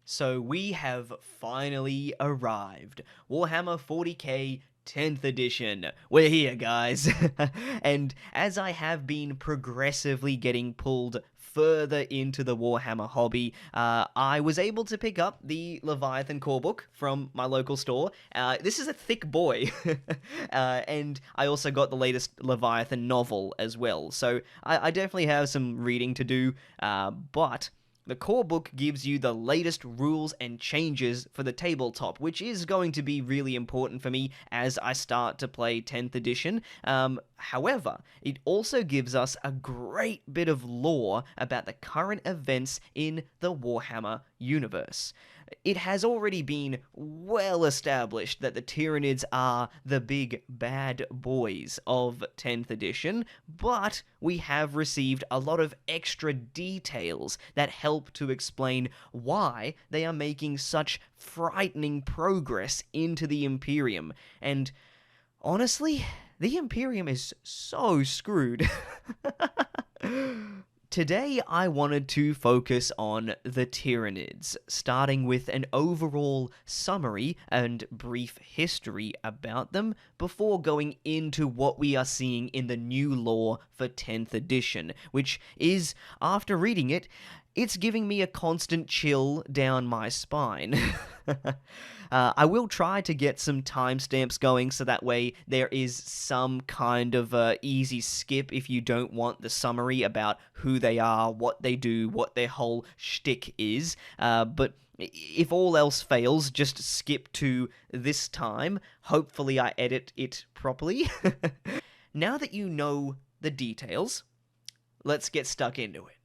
So we have finally arrived. Warhammer 40k 10th edition. We're here, guys. And as I have been progressively getting pulled further into the Warhammer hobby, I was able to pick up the Leviathan core book from my local store. This is a thick boy. And I also got the latest Leviathan novel as well. So I definitely have some reading to do, but the core book gives you the latest rules and changes for the tabletop, which is going to be really important for me as I start to play 10th edition. However, it also gives us a great bit of lore about the current events in the Warhammer universe. It has already been well established that the tyranids are the big bad boys of 10th edition, but we have received a lot of extra details that help to explain why they are making such frightening progress into the Imperium. And honestly, the Imperium is so screwed. Today, I wanted to focus on the tyranids, starting with an overall summary and brief history about them before going into what we are seeing in the new lore for 10th edition, which is, after reading it, it's giving me a constant chill down my spine. I will try to get some timestamps going so that way there is some kind of easy skip if you don't want the summary about who they are, what they do, what their whole shtick is. But if all else fails, just skip to this time. Hopefully I edit it properly. Now that you know the details, let's get stuck into it.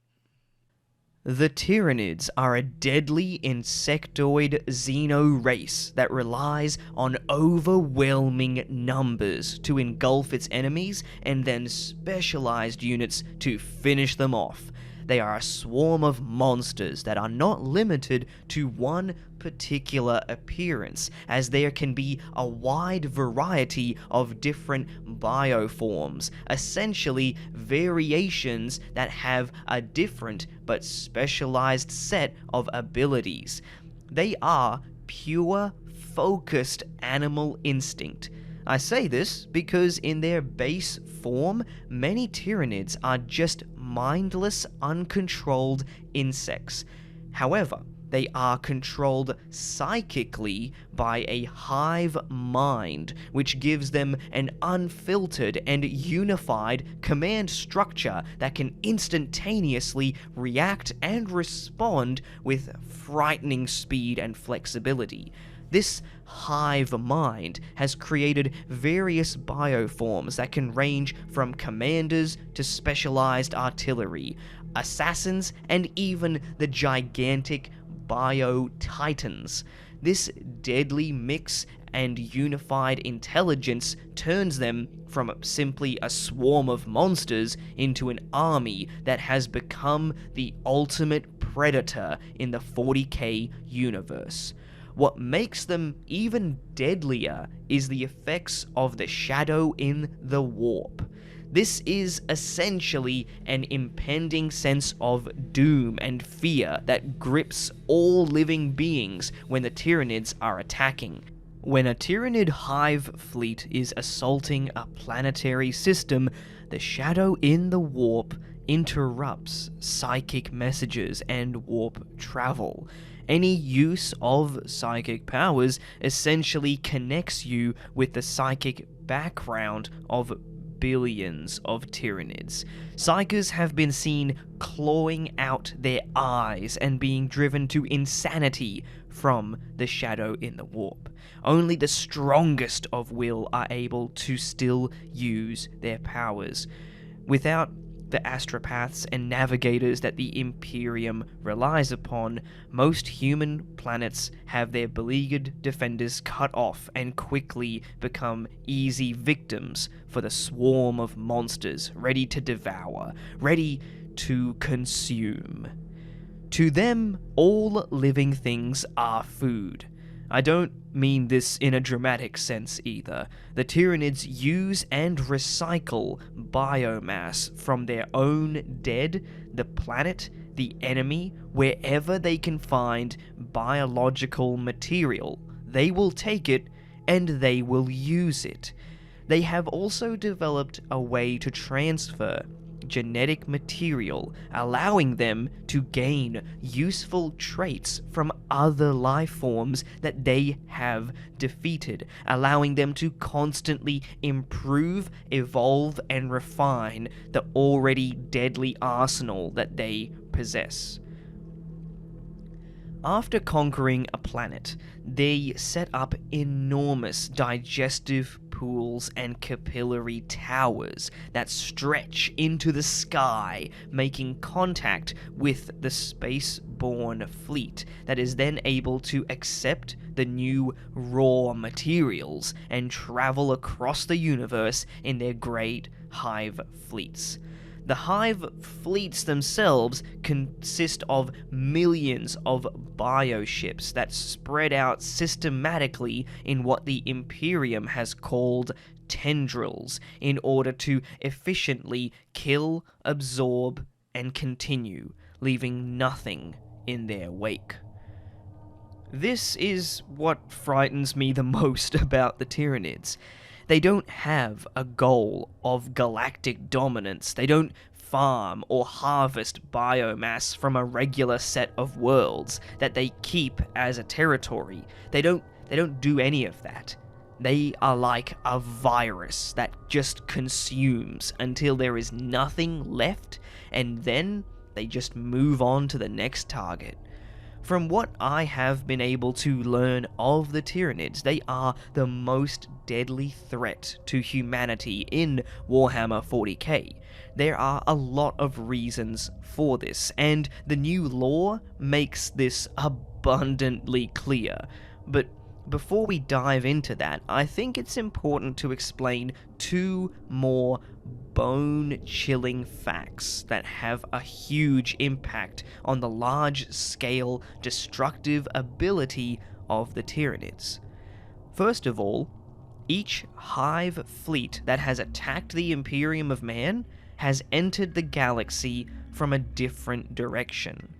The tyranids are a deadly insectoid xeno race that relies on overwhelming numbers to engulf its enemies and then specialized units to finish them off. They are a swarm of monsters that are not limited to one particular appearance, as there can be a wide variety of different bioforms, essentially variations that have a different but specialized set of abilities. They are pure, focused animal instinct. I say this because in their base form, many tyranids are just mindless, uncontrolled insects. However, they are controlled psychically by a hive mind, which gives them an unfiltered and unified command structure that can instantaneously react and respond with frightening speed and flexibility. This hive mind has created various bioforms that can range from commanders to specialized artillery, assassins, and even the gigantic bio-titans. This deadly mix and unified intelligence turns them from simply a swarm of monsters into an army that has become the ultimate predator in the 40k universe. What makes them even deadlier is the effects of the shadow in the warp. This is essentially an impending sense of doom and fear that grips all living beings when the tyranids are attacking. When a tyranid hive fleet is assaulting a planetary system, the shadow in the warp interrupts psychic messages and warp travel. Any use of psychic powers essentially connects you with the psychic background of billions of tyranids. Psykers have been seen clawing out their eyes and being driven to insanity from the shadow in the warp. Only the strongest of will are able to still use their powers. Without the astropaths and navigators that the Imperium relies upon, most human planets have their beleaguered defenders cut off and quickly become easy victims for the swarm of monsters ready to devour, ready to consume. To them, all living things are food. I don't mean this in a dramatic sense either. The tyranids use and recycle biomass from their own dead, the planet, the enemy wherever they can find biological material. They will take it and they will use it. They have also developed a way to transfer genetic material, allowing them to gain useful traits from other life forms that they have defeated, allowing them to constantly improve, evolve, and refine the already deadly arsenal that they possess. After conquering a planet, they set up enormous digestive pools and capillary towers that stretch into the sky, making contact with the space-borne fleet that is then able to accept the new raw materials and travel across the universe in their great Hive fleets. The Hive fleets themselves consist of millions of bioships that spread out systematically in what the Imperium has called tendrils in order to efficiently kill, absorb, and continue, leaving nothing in their wake. This is what frightens me the most about the Tyranids. They don't have a goal of galactic dominance. They don't farm or harvest biomass from a regular set of worlds that they keep as a territory. They don't do any of that. They are like a virus that just consumes until there is nothing left, and then they just move on to the next target. From what I have been able to learn of the Tyranids, they are the most deadly threat to humanity in Warhammer 40k. There are a lot of reasons for this, and the new lore makes this abundantly clear. But before we dive into that, I think it's important to explain two more bone-chilling facts that have a huge impact on the large-scale destructive ability of the Tyranids. First of all, each Hive fleet that has attacked the Imperium of Man has entered the galaxy from a different direction.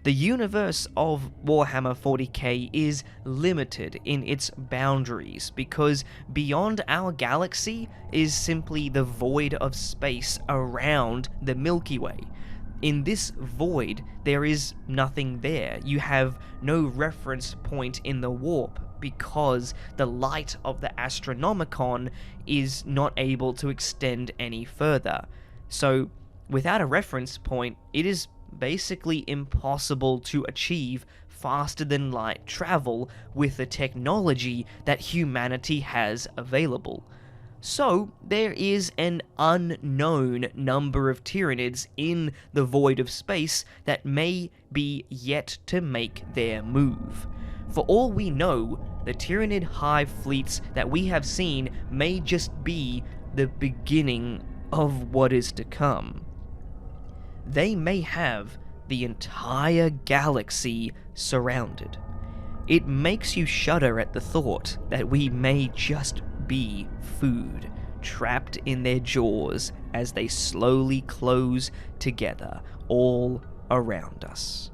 The universe of Warhammer 40k is limited in its boundaries because beyond our galaxy is simply the void of space around the Milky Way. In this void, there is nothing there. You have no reference point in the warp because the light of the Astronomicon is not able to extend any further. So, without a reference point, it is basically impossible to achieve faster than light travel with the technology that humanity has available. So, there is an unknown number of Tyranids in the void of space that may be yet to make their move. For all we know, the Tyranid Hive fleets that we have seen may just be the beginning of what is to come. They may have the entire galaxy surrounded. It makes you shudder at the thought that we may just be food, trapped in their jaws as they slowly close together all around us.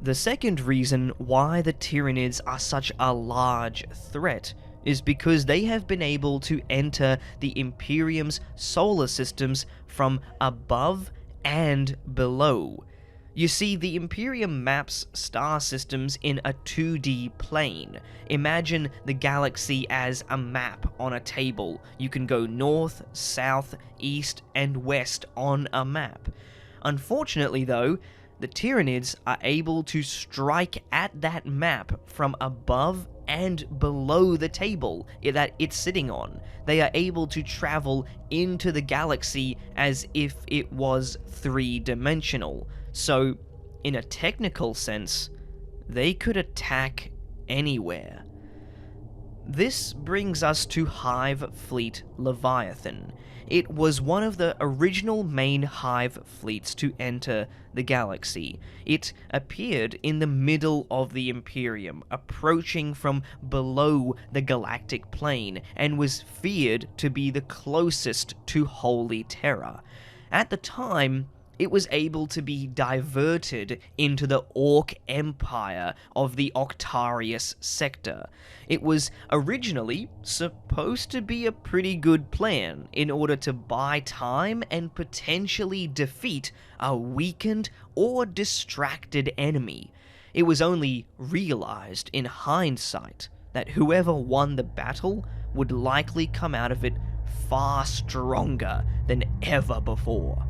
The second reason why the Tyranids are such a large threat is because they have been able to enter the Imperium's solar systems from above and below. You see, the Imperium maps star systems in a 2D plane. Imagine the galaxy as a map on a table. You can go north, south, east, and west on a map. Unfortunately, though, the Tyranids are able to strike at that map from above and below the table that it's sitting on. They are able to travel into the galaxy as if it was three-dimensional. So, in a technical sense, they could attack anywhere. This brings us to Hive Fleet Leviathan. It was one of the original main Hive fleets to enter the galaxy. It appeared in the middle of the Imperium, approaching from below the galactic plane, and was feared to be the closest to Holy Terra. At the time, it was able to be diverted into the Orc Empire of the Octarius sector. It was originally supposed to be a pretty good plan in order to buy time and potentially defeat a weakened or distracted enemy. It was only realized in hindsight that whoever won the battle would likely come out of it far stronger than ever before.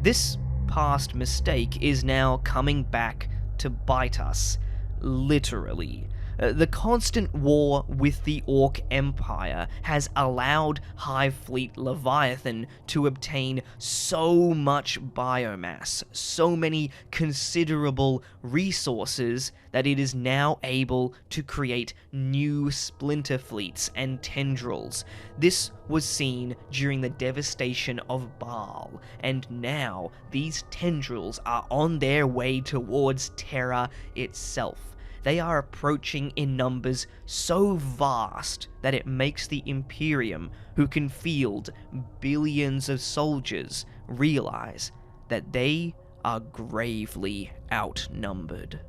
This past mistake is now coming back to bite us, literally. The constant war with the Orc Empire has allowed Hive Fleet Leviathan to obtain so much biomass, so many considerable resources, that it is now able to create new splinter fleets and tendrils. This was seen during the devastation of Baal, and now these tendrils are on their way towards Terra itself. They are approaching in numbers so vast that it makes the Imperium, who can field billions of soldiers, realize that they are gravely outnumbered.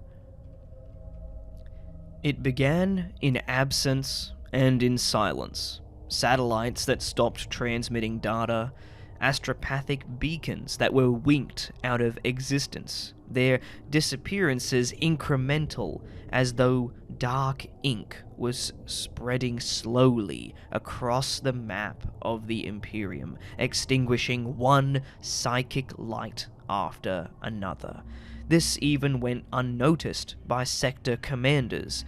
It began in absence and in silence. Satellites that stopped transmitting data, astropathic beacons that were winked out of existence, their disappearances incremental, as though dark ink was spreading slowly across the map of the Imperium, extinguishing one psychic light after another. This even went unnoticed by sector commanders.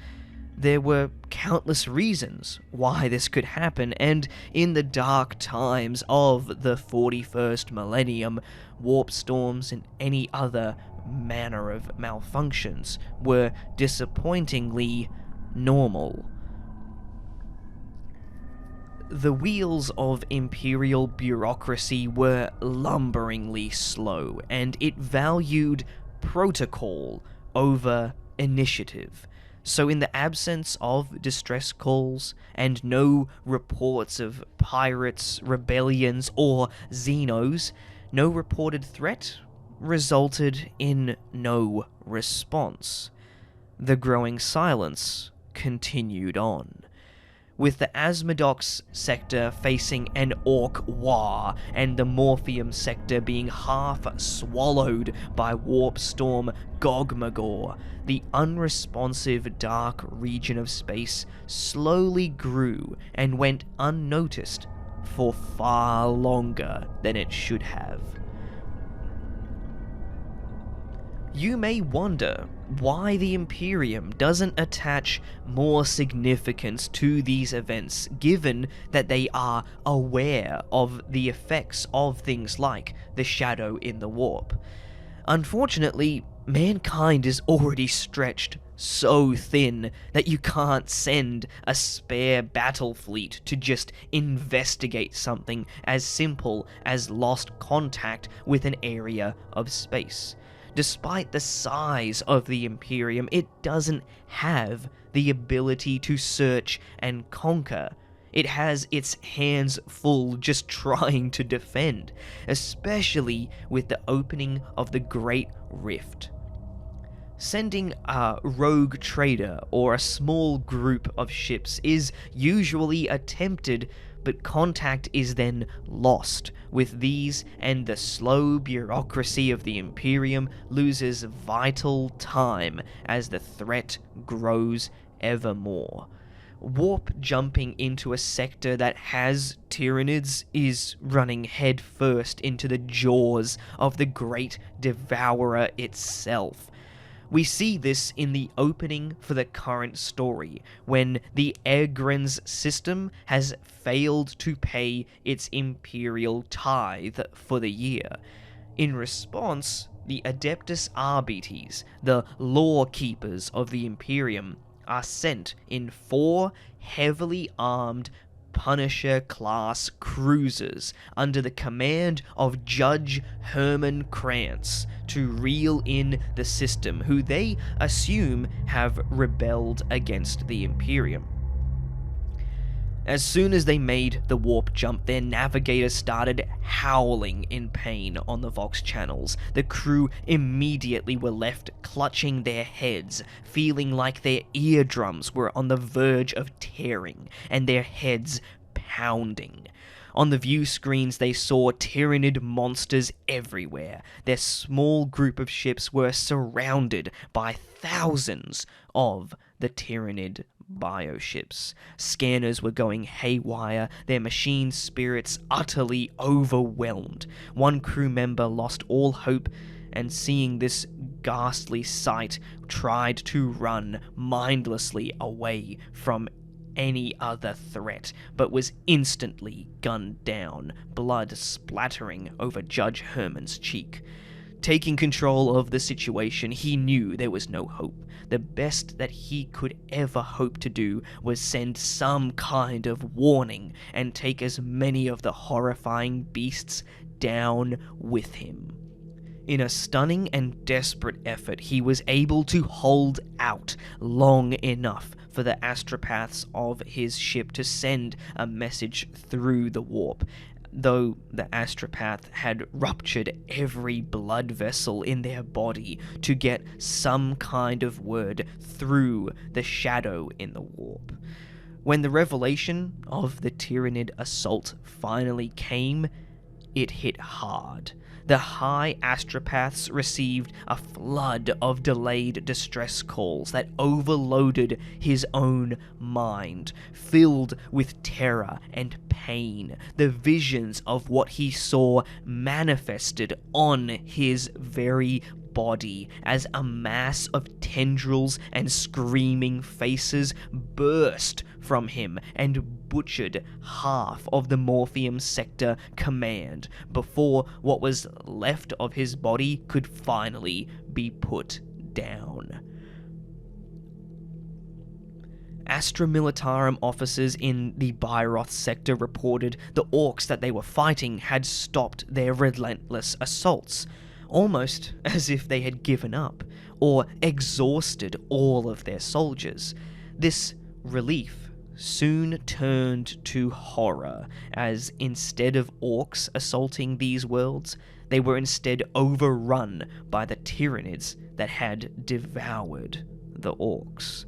There were countless reasons why this could happen, and in the dark times of the 41st millennium, warp storms and any other manner of malfunctions were disappointingly normal. The wheels of Imperial bureaucracy were lumberingly slow, and it valued protocol over initiative. So in the absence of distress calls and no reports of pirates, rebellions, or Xenos, no reported threat resulted in no response. The growing silence continued on, with the Asmodox sector facing an Orc war, and the Morpheum sector being half swallowed by Warp Storm Gogmagor. The unresponsive dark region of space slowly grew and went unnoticed for far longer than it should have. You may wonder why the Imperium doesn't attach more significance to these events, given that they are aware of the effects of things like the shadow in the warp. Unfortunately, mankind is already stretched so thin that you can't send a spare battle fleet to just investigate something as simple as lost contact with an area of space. Despite the size of the Imperium, it doesn't have the ability to search and conquer. It has its hands full just trying to defend, especially with the opening of the Great Rift. Sending a rogue trader or a small group of ships is usually attempted, but contact is then lost. With these, and the slow bureaucracy of the Imperium loses vital time as the threat grows ever more. Warp jumping into a sector that has tyranids is running headfirst into the jaws of the Great Devourer itself. We see this in the opening for the current story, when the Egren's system has failed to pay its imperial tithe for the year. In response, the Adeptus Arbites, the law keepers of the Imperium, are sent in 4 heavily armed Punisher-class cruisers under the command of Judge Herman Krantz to reel in the system, who they assume have rebelled against the Imperium. As soon as they made the warp jump, their navigator started howling in pain on the Vox channels. The crew immediately were left clutching their heads, feeling like their eardrums were on the verge of tearing, and their heads pounding. On the view screens, they saw tyranid monsters everywhere. Their small group of ships were surrounded by thousands of the tyrannid bioships. Scanners were going haywire, their machine spirits utterly overwhelmed. One crew member lost all hope, and seeing this ghastly sight, tried to run mindlessly away from any other threat, but was instantly gunned down, blood splattering over Judge Herman's cheek. Taking control of the situation, he knew there was no hope. The best that he could ever hope to do was send some kind of warning and take as many of the horrifying beasts down with him. In a stunning and desperate effort, he was able to hold out long enough for the astropaths of his ship to send a message through the warp. Though the astropath had ruptured every blood vessel in their body to get some kind of word through the shadow in the warp. When the revelation of the Tyranid assault finally came, it hit hard. The high astropaths received a flood of delayed distress calls that overloaded his own mind, filled with terror and pain. The visions of what he saw manifested on his very body as a mass of tendrils and screaming faces burst from him and butchered half of the Morpheum Sector Command before what was left of his body could finally be put down. Astra Militarum officers in the Byroth sector reported the orcs that they were fighting had stopped their relentless assaults, almost as if they had given up, or exhausted all of their soldiers. This relief soon turned to horror, as instead of orcs assaulting these worlds, they were instead overrun by the Tyranids that had devoured the orcs.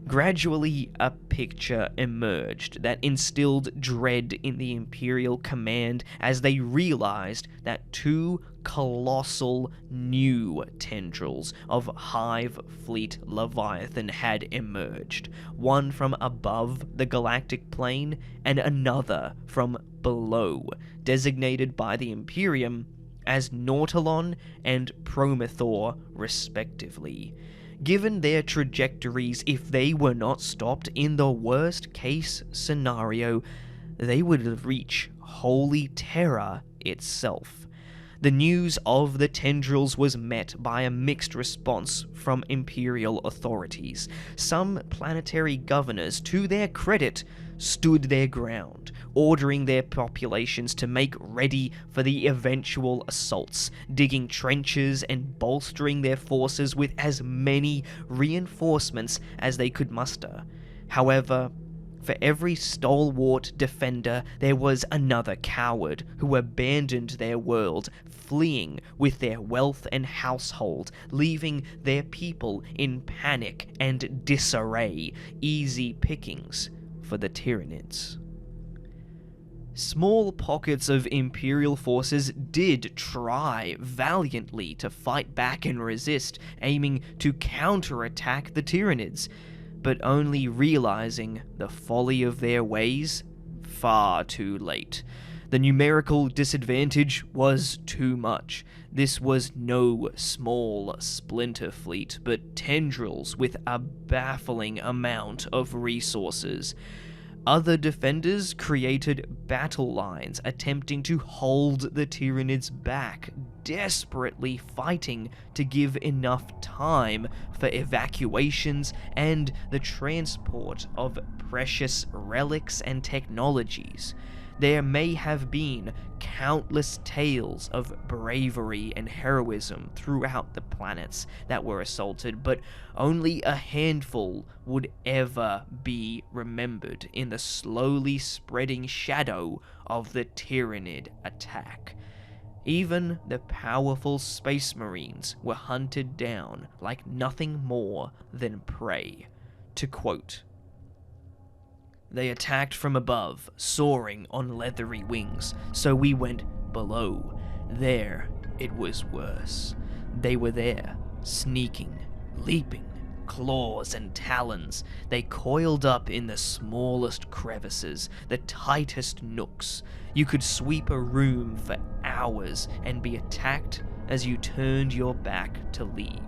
Gradually, a picture emerged that instilled dread in the Imperial Command as they realized that two colossal new tendrils of Hive Fleet Leviathan had emerged, one from above the galactic plane and another from below, designated by the Imperium as Nautilon and Promethor, respectively. Given their trajectories, if they were not stopped in the worst-case scenario, they would reach Holy Terra itself. The news of the tendrils was met by a mixed response from Imperial authorities. Some planetary governors, to their credit, stood their ground, ordering their populations to make ready for the eventual assaults, digging trenches and bolstering their forces with as many reinforcements as they could muster. However, for every stalwart defender, there was another coward who abandoned their world, fleeing with their wealth and household, leaving their people in panic and disarray, easy pickings for the Tyranids. Small pockets of Imperial forces did try valiantly to fight back and resist, aiming to counterattack the Tyranids, but only realizing the folly of their ways far too late. The numerical disadvantage was too much. This was no small splinter fleet, but tendrils with a baffling amount of resources. Other defenders created battle lines, attempting to hold the Tyranids back, desperately fighting to give enough time for evacuations and the transport of precious relics and technologies. There may have been countless tales of bravery and heroism throughout the planets that were assaulted, but only a handful would ever be remembered in the slowly spreading shadow of the Tyranid attack. Even the powerful Space Marines were hunted down like nothing more than prey. To quote, "They attacked from above, soaring on leathery wings, so we went below. There, it was worse. They were there, sneaking, leaping, claws and talons. They coiled up in the smallest crevices, the tightest nooks. You could sweep a room for hours and be attacked as you turned your back to leave."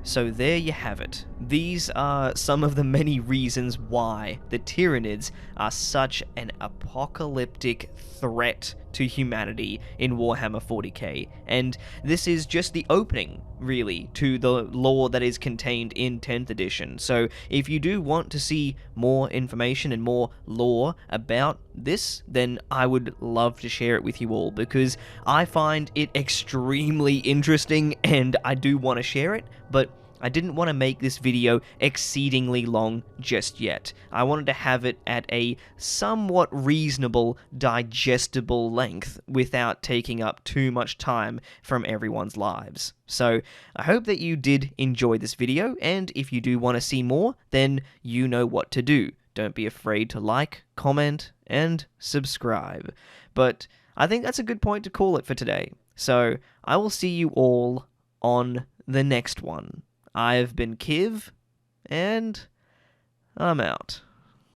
So there you have it. These are some of the many reasons why the Tyranids are such an apocalyptic threat to humanity in Warhammer 40k, and this is just the opening, really, to the lore that is contained in 10th edition. So if you do want to see more information and more lore about this, then I would love to share it with you all, because I find it extremely interesting and I do want to share it, but I didn't want to make this video exceedingly long just yet. I wanted to have it at a somewhat reasonable, digestible length without taking up too much time from everyone's lives. So I hope that you did enjoy this video, and if you do want to see more, then you know what to do. Don't be afraid to like, comment, and subscribe. But I think that's a good point to call it for today. So I will see you all on the next one. I've been Kiv, and I'm out.